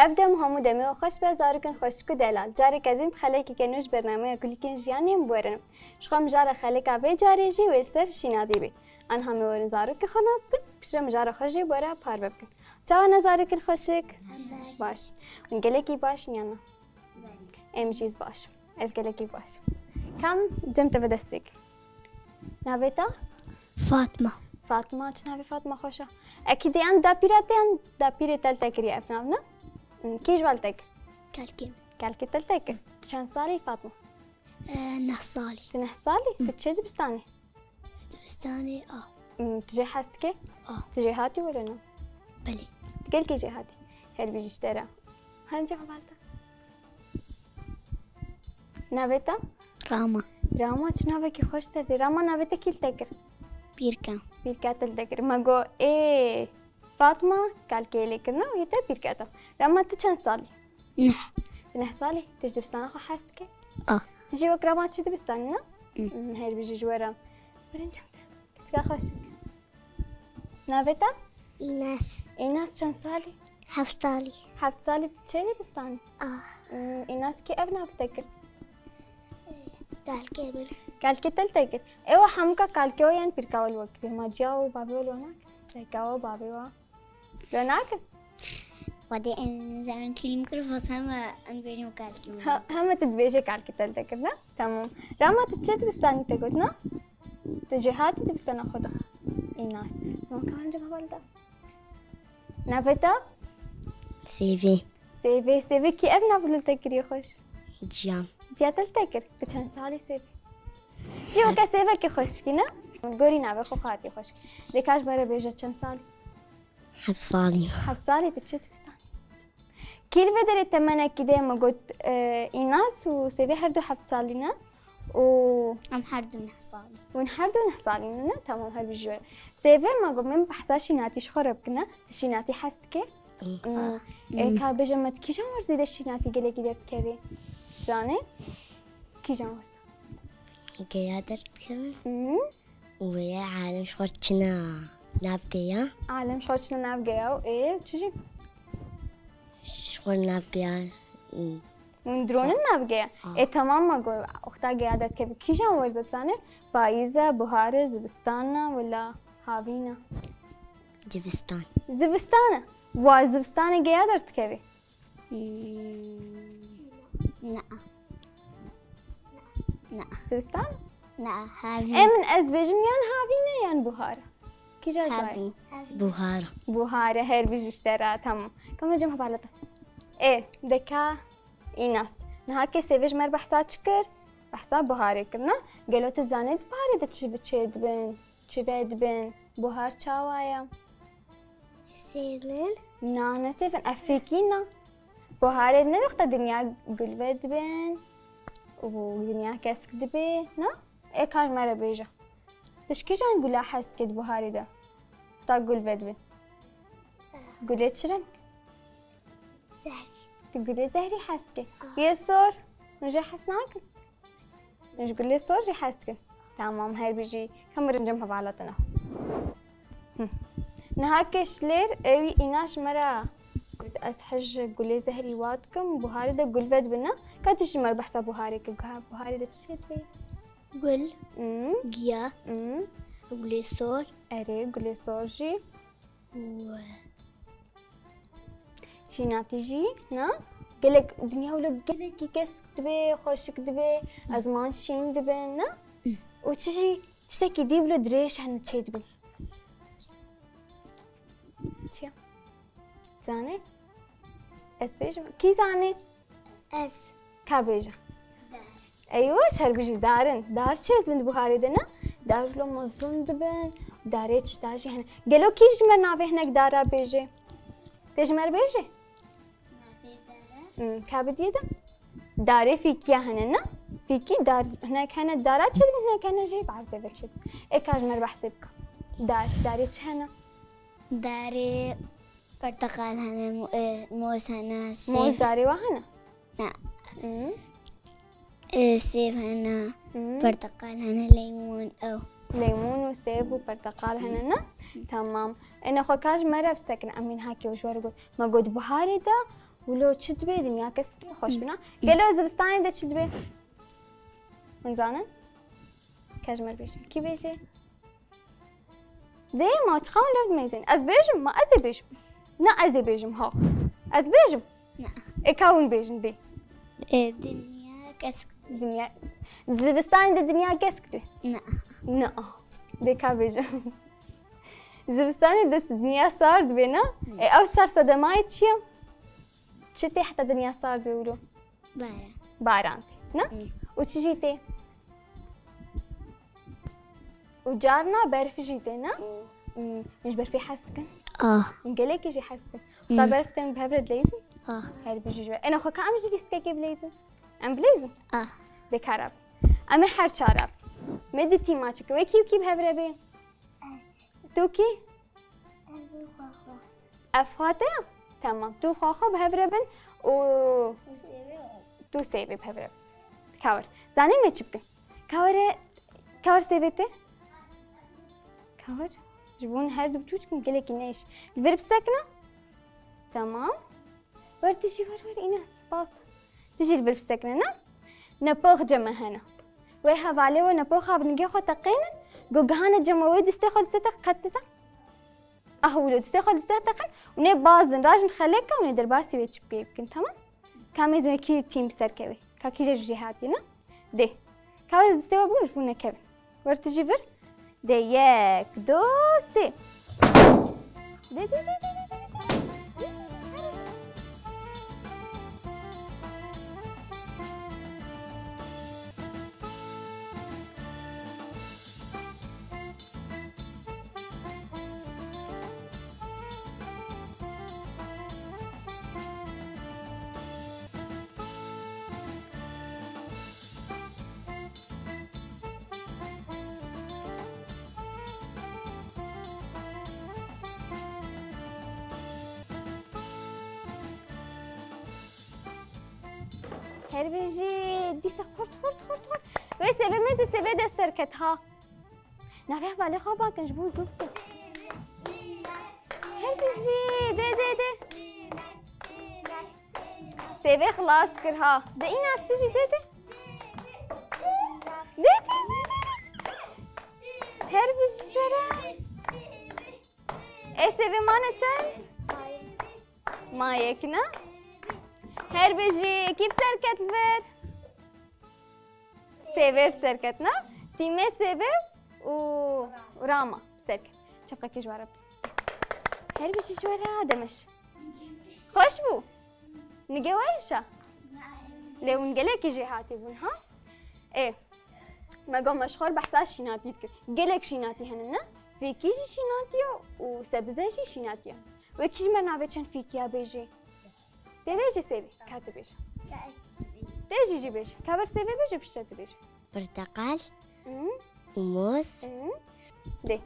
ابدا مهمو دمي وخش بازاركن خوشكو دلال جاري كازم خليكي كنوش برنامج كلكن جياني مبورن شخم جارة خليك عبي جاري جي ويسر شينادي بي ان همي ورن زارك خناستك بشرم جارة خوشي بورا بار ببكن تاوا نزاركن خوشك باش ونقلكي باش نيانا ام جيز باش ازقلكي باش كم جمت بدس بك نابتا فاطمة. فاطمة تنابي فاطمة خوشة اكيد ان دابيراتي دابيري تلتكري افنامنا كيش بالتك كالكي تلتك شان صالي فاطمة نحصالي. تنحصالي تشي دبستاني دبستاني تجي حسكي تجي هاتي ولا نو بلي تقول كي جي هاتي هل بيجي اشترى هل نجي بالتا نابتا راما تنابي كي خوش تدي راما نابتا كيل تكر بيركا تلتكر ما جو ايه فاطمة كالكي لكرنا ويتا بيركاتا راما تشان صالي نحصالي تجي دبستاني خو حسكي تجي وكرا ما تشي دبستاني نا هل بيجي جوارا برنجم تسكا خوشك نابتا إيناس شان صالي حفص صالي تشي دبستاني إيناس كي أبنا بتكر كالكي تلتكر ايوه حمكا كالكيو يعني بيركاول وكري ما جاو بابي ولوناك تركاو بابي لوناك ودي ان زمان كلمة كرفوس هما انبيجي مكالكي هما تدبيجي كالكي تلتكرنا تمام راما تتشي دبستاني تقولنا تجي هاتي دبستانا خدا إيناس ما كان جمع بالدا نافتا سيفي كي أبنا بلو تكري خوش جيا تلتكر بچن سالي سيفي جي وكا سيفا كي خوش كينا قوري نابي خو خاتي خوش ديكاش برا بيجا چن سالي حفص صالي تتشي دبستاني كيل بدري تمنى كده ما قلت إيناس وسيفي هردو حفص صالينا ونحردو نحصالي تمام هاي بالجوار سيفي ما قلت من بحثاشي ناتي شخرب كنا تشي حسكي كا بجمت كي جامور زيدا شيناتي قلي كده تكري زاني كي جامور قيادرت كمان ويا عالم شخورتنا نابقيا وإيه تشي شخور نابقيا وندرون نابقيا إيه تمام ما قول أختها قيادت كيف كي جامور زتاني بايزة بهارة زبستانا ولا هافينا زبستانا وزبستاني قيادرت كيف لا زبستان هافي ايه من ازبيجم يان هافينا يان بوهارة كي جا جاي بوهارة هير بيجي اشترى تمام كم جمع بالتا ايه دكا إيناس نهاكي سيفيج مر بحسات شكر بحساب بوهارة كرنا قالوا تزاني بوهارة دا تشي بتشيد بن تشبيد بن بوهار چاوايا سيفن نانا سيفن افيكينا بوهارة ندخت دنيا قلبت بن ودنيا كاسك دبي نا ايه كار مرة بيجا تشكي جان قولا حست كد بوهاري دا تاقول بدبن قولي شرنك تقولي زهري حسكي يا صور نجي حسناك نجي قولي صور جي حسكي تمام هاي بيجي كم رنجمها بعلتنا نهاكش لير اوي إيناش مرة قلت أسحج قولي زهري واتكم بوهاري دا قول بدبنا كاتش مر بحسا بوهاري كقها بوهاري دا تشيد بي قول جيا قولي صور أري قولي صور جي شي ناتيجي نا قلك دنيا ولك قلك كيس كتبي خوش كتبي أزمان شين دبن نا وتشي تشتكي ديبلو دريش عن تشيد بي شيا زاني اس بيجا كي زاني اس كابيجا ايوه شهر بيجي دار تشيد من بوهاري دنا دار لو مظلوم دبن داريتش تاجي هنا قالوا كي جمر نافي هناك دارا بيجي تجمر بيجي كابدي ده داري فيكيا هنا فيكي دار هناك هنا دارات شد هناك هنا جيب عارفه بتشد ايه كاجمر بحسبك داريتش هنا داري برتقال هنا موز هنا موز داري وهنا لا سيف هنا برتقال هنا ليمون أو ليمون وسيف وبرتقال هنا تمام انا خو كاج مرة بسكن امين هاكي وشوار قلت ما قلت بهاري ده ولو تشدبي دنيا كس خوش بنا قالوا زبستاني دا تشدبي من زانن كاجمر بيجي كي بيجي دي ما تخاون لفت ميزين از بيجم ما ازي بيجم نا ازي بيجم ها از بيجم لا اكاون بيجن دي دنيا كسك دنيا زبستاني دا دنيا كسك لا نا دي كا بيجم زبستاني دا دنيا صار بينا او صار صدماي تشيم شتي حتى دنيا صار بيقولوا بارا بارانتي نا وتجيتي وجارنا بعرف جيتي نا مش بعرفي حاسكن نقلك يجي حاسكن صار بعرفتن بهبرد ليزن هاي بيجي جوا انا خوكا ام جلي سكاكي بليزن ام بليزن بكارب ام حر شارب مدتي ماچك وكي وكي بهبره بي توكي افاته تمام تو خاخه بهبره بن و تو سيبي بهبره كاور زاني ما تشبكي كاور سيبته كاور جبون هاد بتوجكم قالك نيش الفرب ساكنه تمام ورتجي ور ايناس باص تجي الفرب ساكنه نا نبوخ جمع هنا ويها فالي ونبوخها بنجي خو تقين جوجهانا جمع ويد استخد ستة قد ستة اهولو استخد ستة تقين وني بازن راجن خليكا وني درباسي ويتشبي يمكن تمام كامي زي كي تيم سركبي كاكي جهاتي نا دي كاور استوى بوش بونا كبن ورتجي فر دي يك دو سي دي هربجي دي خورت وي سبب متى سبب ده سركت ها نبيه بالي خابا كنجبو زبطة هربجي دي سبب خلاص كرها ده اينا استجي دي هربجي شورا اي سبب مانا چن ما يكنا هربجي كيف سركت الفر؟ سبب سركت نا؟ تيمي سبب وراما سركت شبقى كي جوارب هربجي جوارا دمش خوش بو نجي وايشة لو نقلك يجي هاتي بون ها؟ ايه ما قوم مشهور بحساس شيناتي قلك شيناتي هننا في كيجي شيناتيو وسبزيجي شيناتيو وكيجي مرنا بيتشن فيكيا بيجي تبيجي سيبي كاتب بيجي تيجي جي بيجي كابر سيبي بيجي بشتت بيجي برتقال وموز دي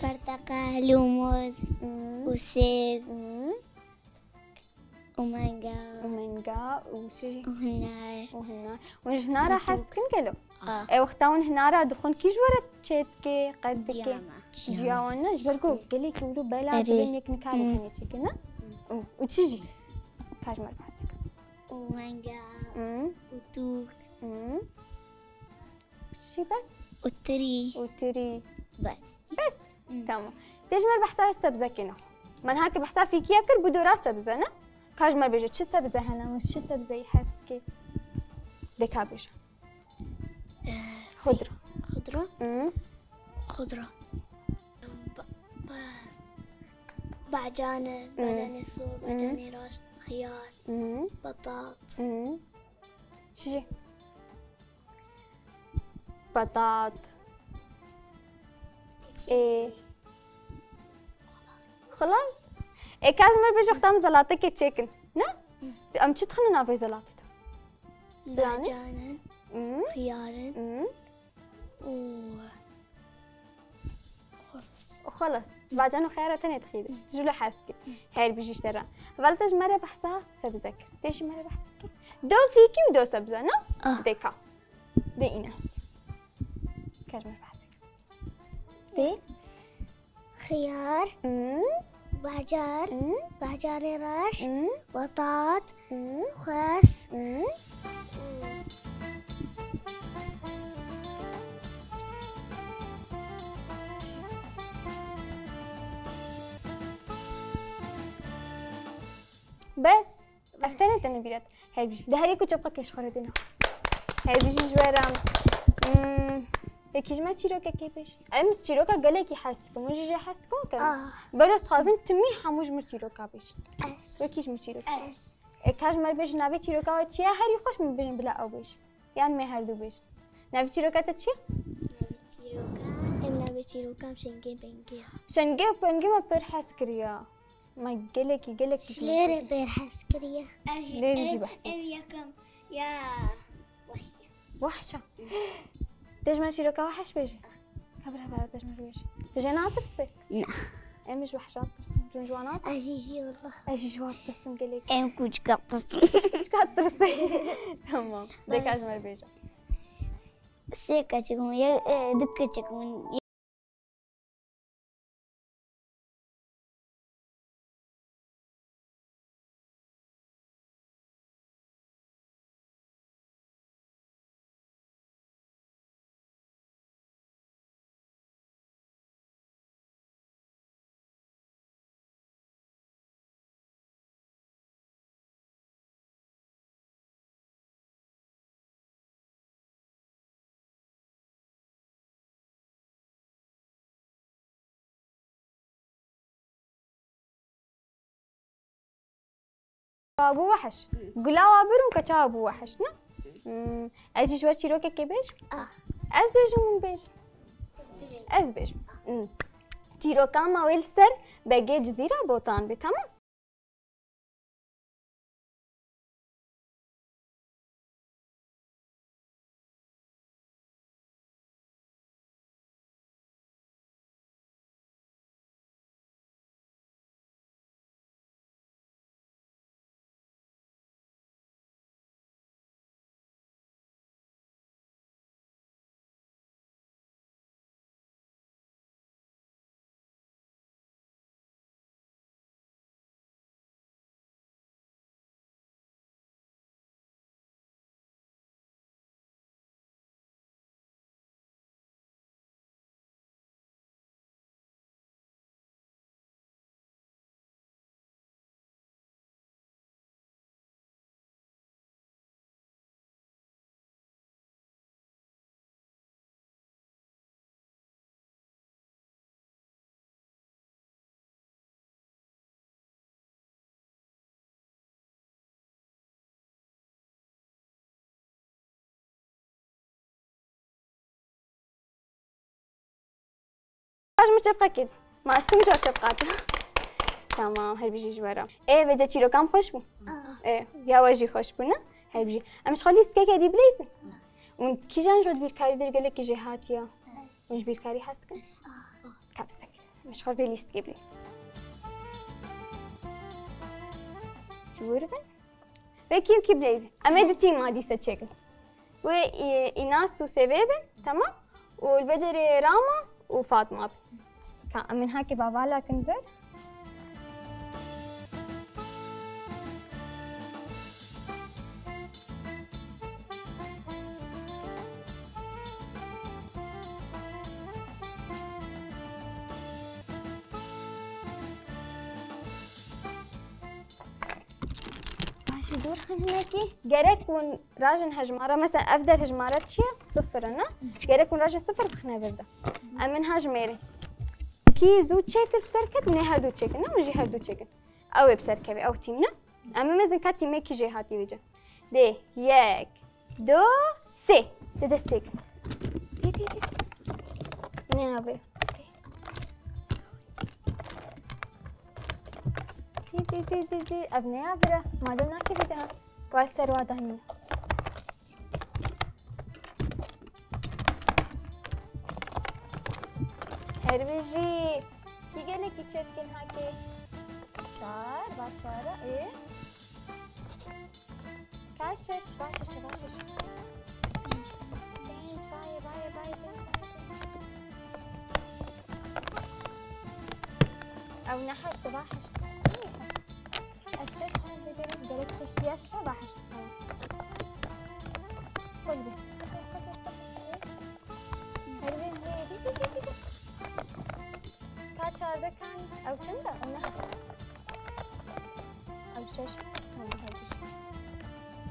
برتقال وموز وسيب ومانجا وشي وهنار وهنارا حاسكن كلو وقتاون هنارا دخون كي جورة تشيتكي قدكي جياوانا جبرقو قلي كيولو بلا بينك نكارو كني تشيكنا وتشيجي كاج مرباسك ومانجا وتوك شي بس وتري بس تمام تجمر بحساب السبزة كينو من هاك بحساب فيك ياكل بدورا سبزة نا كاجمر بيجي تشي سبزة هنا مش تشي سبزة يحسكي ديكا بيجي خضرة بعجانة صور بعجانة راس خيار بطاط شجي بطاط ايه خلاص ايه كاجمر بيجي اختام زلاتك تشيكن نا ام تدخلنا نافي زلاتك بعجانة خيار وخلص بعجانة خيارة تانية تخيدي تجولو حاسكي هاي بيجي اشترى فالتج مرة بحسها سبزك تيجي مرة بحسك دو فيكي ودو سبزة نا ديكا دي ايناس كاج مرة بحسك دي خيار باجان رش بطاط خس بس افتنت انا بيرات هاي بيجي ده هريكو تبقى كيش خردنا هاي بيجي جوارم يكيش ما تشيروكا كيفش امس تشيروكا قالك حاسكم وجي حاسكم كان بس خازم تمي حموج متشيروكا بيش وكيش متشيروكا كاج مر بيش نابي تشيروكا تشيا هري خوش من بين بلا او بيش يعني ما هردو بيش نابي تشيروكا تشي نابي تشيروكا شنگه بنگه ما پر حسكريا ما قالك شليري بير حسكريا ليه يجي بحث ياكم يا وحشة تجمع شيروكا وحش بيجي خبرها بعد تجمع بيجي تجي ناطرسي لا مش وحشات ترسم جنجوانات أجيجي والله جوات ترسم قالك كوش قطس ترسي تمام ديك أجمل بيجي سيكا تكون يا دكة تكون أبو وحش قلا وابرم كتشا أبو وحش نا أجي شوار شيروكا كيبيش أز بيجو من بيج أز بيجو شيروكا ما ويلسر بقى جزيرة بوطان بي تمام مش تبقى كده ما استمتع تبقى تمام هل بيجي جوارا بدأ شيروكا خوش بو يا واجي خوش بو نه هل بيجي مش خالي سكيكا دي بليزن وانت كي جان جود بيركاري در قالك جي هاتيا مش بيركاري حسكن كابسك مش خال بيليست كي بليز جوارا بكيو كي بليزن امد تيم ما دي ستشيكن و ايناس وسبيبن تمام والبدر راما وفاطمه من هاكي بابالا كنزر ماشي دور هناكي جارك ون راجن هجمارة مثلا أفضل هجمارات شيء صفر أنا جارك ون راجن صفر بخنا بردا أمن هجماري كي زو تشيكل بسركت من هردو تشيكل نا وجي هردو تشيكل أو بسركبي أو تيمنا أما مزن كاتي ميكي جي هاتي ويجا دي يك دو سي تدا سيكل دي نابي دي أبني أبرا ما دمنا كده ده واسر واضح هنا هربيجي كي قالك تشكين هاكي صار باشارة ايه كاشش باشش باي او نحش تباحش الشش قالت شش يشة باحش خذ ده كاتشار ده كان او كندا او نحش او شش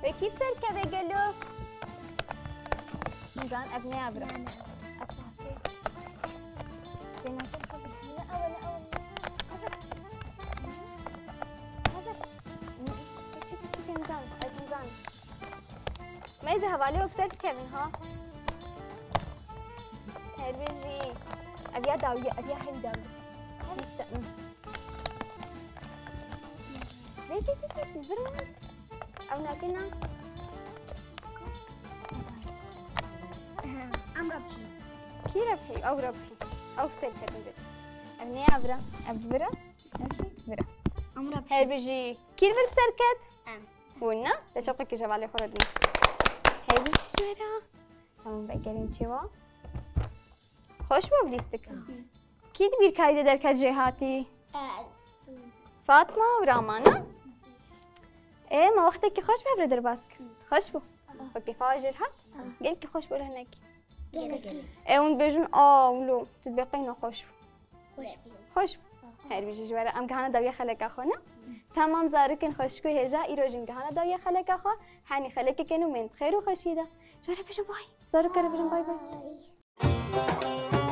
وكيف تركب قالوا ميزان ابني ابرا ما يذهب عليه وبسرت كيفن ها هاي بيجي ابيها داوية ابيها حل داوية مستأمن بيتي برمت او ناكلنا ام ربحي كي ربحي او ربحي او سرت كيفن ابني ابرا ابرا امشي برا ام ربحي هاي بيجي كي ربحت سركت ام ونا تشوقي كي جاب عليه خردنا هاي بيجي شويرا تمام بقى قالين شوا خوش ما بليستك كي تبير كايدة در كجريهاتي فاطمة ورامان ايه ما وقتك خوش ببرد درباسك خوش بو وكيف اجرها قلت كي خوش بو لهناك ايه ون بيجون ولو تتبقينا خوش بو خوش بو هاي بيجي جوارا ام كهانا داوية خلق اخونا تمام زاركن خوشكو هجا ایروجن كهانا داوية خلق اخو حاني خلق كنو من خير وخشيدة جوارا بيجون باي زارك بيجون باي باي